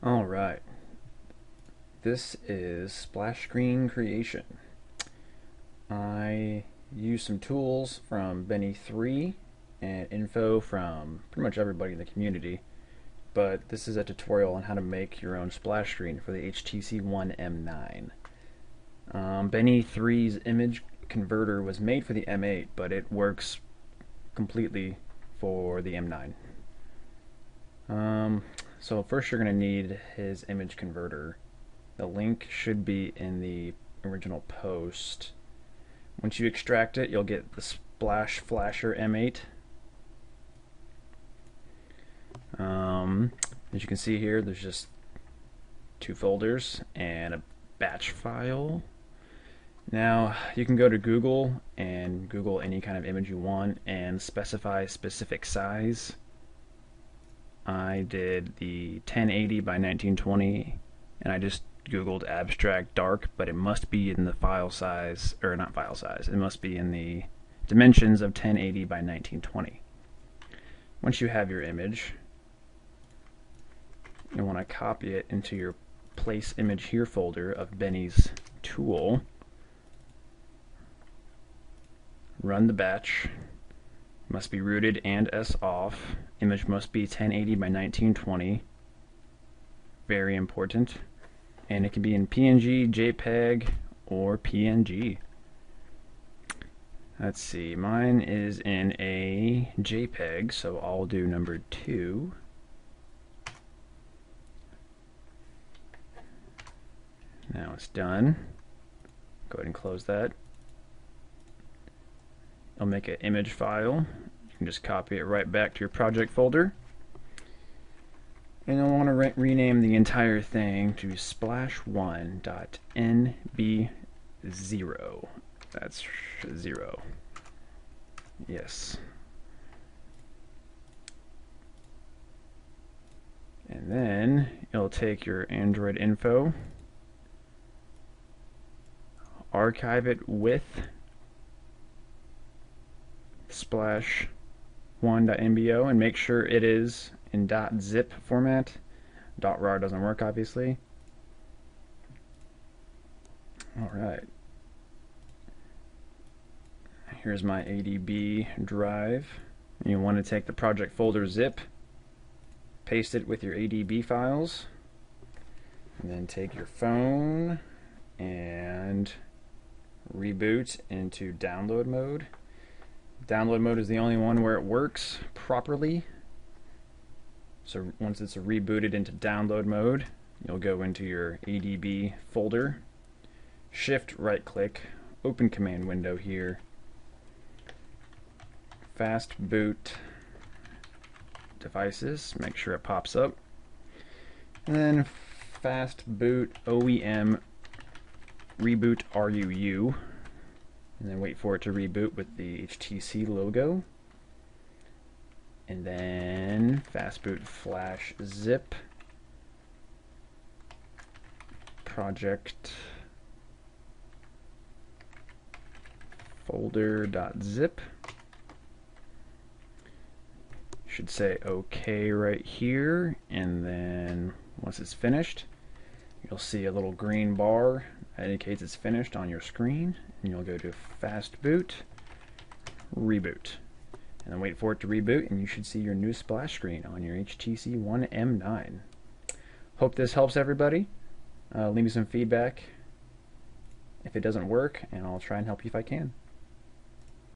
Alright, this is splash screen creation. I used some tools from Benny 3 and info from pretty much everybody in the community, but this is a tutorial on how to make your own splash screen for the HTC One M9. Benny 3's image converter was made for the M8, but it works completely for the M9. So first you're going to need his image converter. The link should be in the original post. Once you extract it, you'll get the Splash Flasher M8. As you can see here, there's just two folders and a batch file. Now you can go to Google and Google any kind of image you want and specify a specific size. I did the 1080 by 1920 and I just googled abstract dark, but it must be in the file size, or not file size, it must be in the dimensions of 1080 by 1920. Once you have your image, you want to copy it into your place image here folder of Benny's tool. Run the batch. Must be rooted and S off. Image must be 1080 by 1920. Very important. And it can be in PNG, JPEG, or PNG. Let's see, mine is in a JPEG, so I'll do number 2. Now it's done. Go ahead and close that. I'll make an image file. You can just copy it right back to your project folder. And you'll want to rename the entire thing to splash1.nb0. That's 0. Yes. And then you'll take your Android info, archive it with splash1.nbo and make sure it is in .zip format. .rar doesn't work, obviously. Alright. Here's my ADB drive. You want to take the project folder zip, paste it with your ADB files, and then take your phone and reboot into download mode. Download mode is the only one where it works properly. So once it's rebooted into download mode, you'll go into your ADB folder, shift right click, open command window here, fast boot devices, make sure it pops up, and then fast boot OEM reboot RUU, and then wait for it to reboot with the HTC logo, and then fast boot flash zip project folder.zip. Should say OK right here, and then once it's finished, you'll see a little green bar that indicates it's finished on your screen, and you'll go to fast boot, reboot, and then wait for it to reboot, and you should see your new splash screen on your HTC One M9. Hope this helps everybody. Leave me some feedback if it doesn't work, and I'll try and help you if I can.